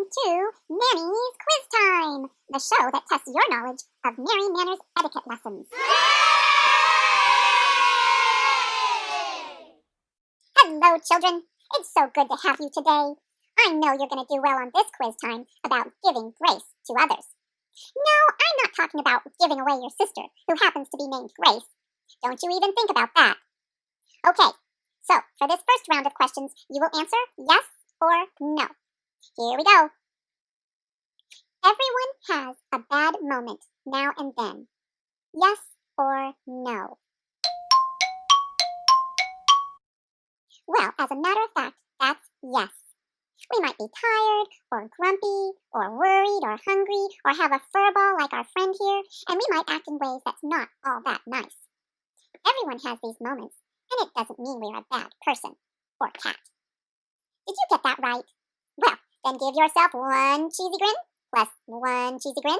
Welcome to Manny's Quiz Time, the show that tests your knowledge of merry manners etiquette lessons. Hello, children. It's so good to have you today. I know you're going to do well on this quiz time about giving grace to others. No, I'm not talking about giving away your sister, who happens to be named Grace. Don't you even think about that. Okay, so for this first round of questions, you will answer yes or no. Here we go. Everyone has a bad moment now and then. Yes or no? Well, as a matter of fact, that's yes. We might be tired, or grumpy, or worried, or hungry, or have a furball like our friend here, and we might act in ways that's not all that nice. Everyone has these moments, and it doesn't mean we're a bad person or cat. Did you get that right? Well, then give yourself one cheesy grin plus one cheesy grin,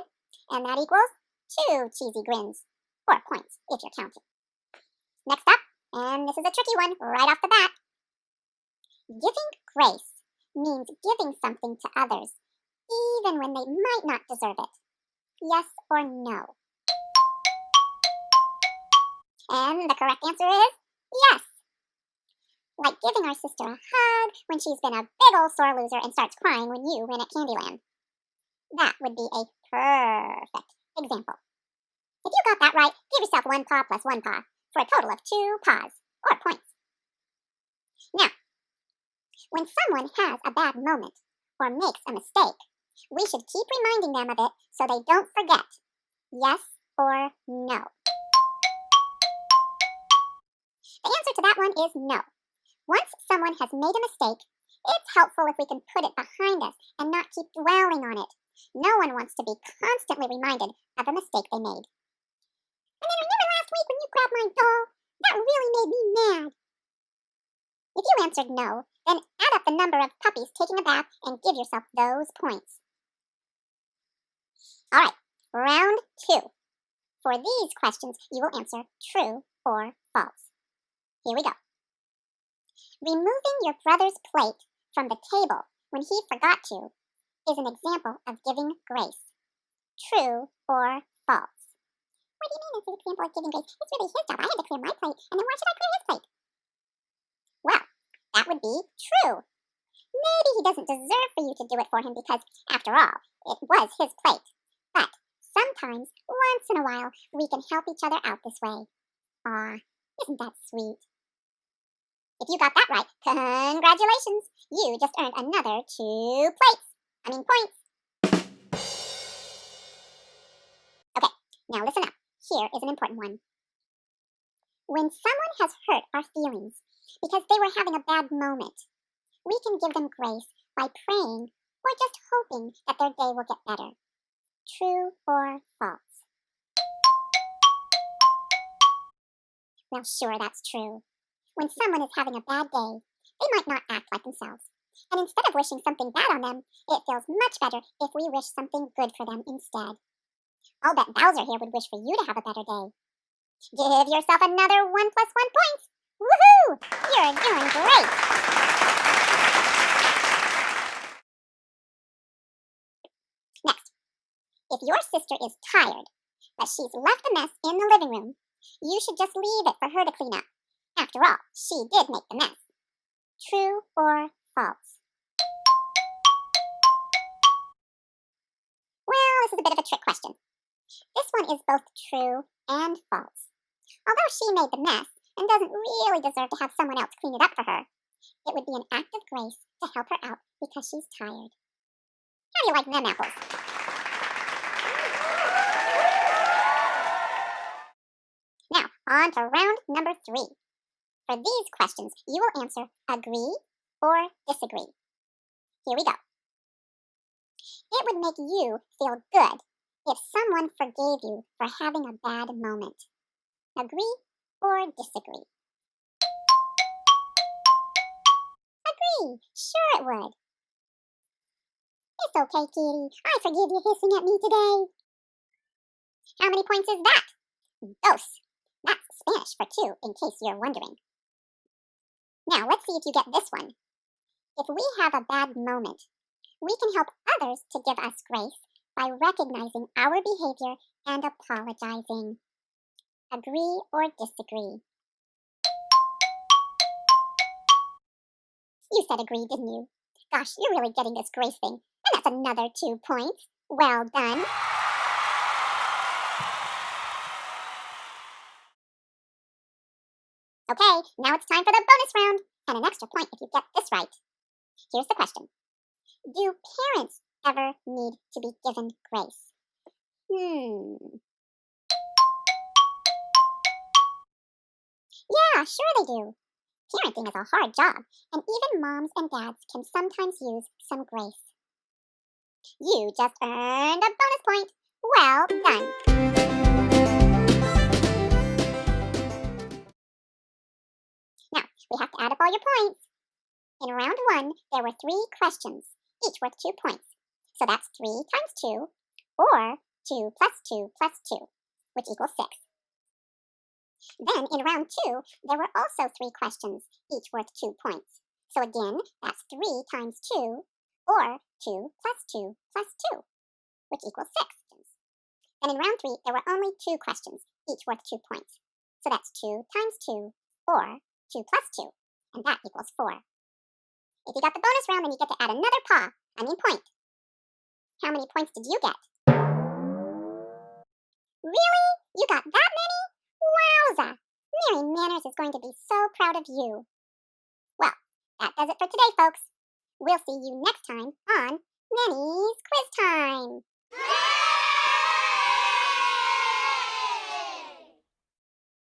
and that equals 2 cheesy grins, or points if you're counting. Next up, and this is a tricky one right off the bat. Giving grace means giving something to others, even when they might not deserve it. Yes or no? And the correct answer is yes. Like giving our sister a hug when she's been a big old sore loser and starts crying when you win at Candyland. That would be a perfect example. If you got that right, give yourself 1 paw plus 1 paw for a total of 2 paws, or points. Now, when someone has a bad moment or makes a mistake, we should keep reminding them of it so they don't forget. Yes or no? The answer to that one is no. Once someone has made a mistake, it's helpful if we can put it behind us and not keep dwelling on it. No one wants to be constantly reminded of a mistake they made. And then remember last week when you grabbed my doll? That really made me mad. If you answered no, then add up the number of puppies taking a bath and give yourself those points. Alright, round 2. For these questions, you will answer true or false. Here we go. Removing your brother's plate from the table when he forgot to is an example of giving grace. True or false? What do you mean it's an example of giving grace? It's really his job. I had to clear my plate, and then why should I clear his plate? Well, that would be true. Maybe he doesn't deserve for you to do it for him because, after all, it was his plate. But sometimes, once in a while, we can help each other out this way. Aw, isn't that sweet? If you got that right, congratulations! You just earned another 2 points. Okay, now listen up. Here is an important one. When someone has hurt our feelings because they were having a bad moment, we can give them grace by praying or just hoping that their day will get better. True or false? Well, sure, that's true. When someone is having a bad day, they might not act like themselves. And instead of wishing something bad on them, it feels much better if we wish something good for them instead. I'll bet Bowser here would wish for you to have a better day. Give yourself another 1 plus 1 points. Woohoo! You're doing great! Next, if your sister is tired, but she's left a mess in the living room, you should just leave it for her to clean up. After all, she did make the mess. True or false? Well, this is a bit of a trick question. This one is both true and false. Although she made the mess and doesn't really deserve to have someone else clean it up for her, it would be an act of grace to help her out because she's tired. How do you like them apples? Now, on to round number 3. For these questions, you will answer agree or disagree. Here we go. It would make you feel good if someone forgave you for having a bad moment. Agree or disagree? Agree! Sure it would. It's okay, kitty. I forgive you hissing at me today. How many points is that? Dos. That's Spanish for 2, in case you're wondering. Now, let's see if you get this one. If we have a bad moment, We can help others to give us grace by recognizing our behavior and apologizing. Agree or disagree? You said agree, didn't you? Gosh, you're really getting this grace thing. And that's another 2 points. Well done. Okay, now it's time for the bonus round. And an extra point if you get this right. Here's the question. Do parents ever need to be given grace? Yeah, sure they do. Parenting is a hard job, and even moms and dads can sometimes use some grace. You just earned a bonus point. Well done. Now, we have to add up all your points. In round 1, there were 3 questions, each worth 2 points. So that's 3 times 2, or 2 plus 2 plus 2, which equals 6. Then in round 2, there were also 3 questions, each worth 2 points. So again, that's 3 times 2, or 2 plus 2 plus 2, which equals 6. And in round 3, there were only 2 questions, each worth 2 points. So that's 2 times 2, or 2 plus 2, and that equals 4. If you got the bonus round, then you get to add another point. How many points did you get? Really? You got that many? Wowza! Mary Manners is going to be so proud of you. Well, that does it for today, folks. We'll see you next time on Manny's Quiz Time.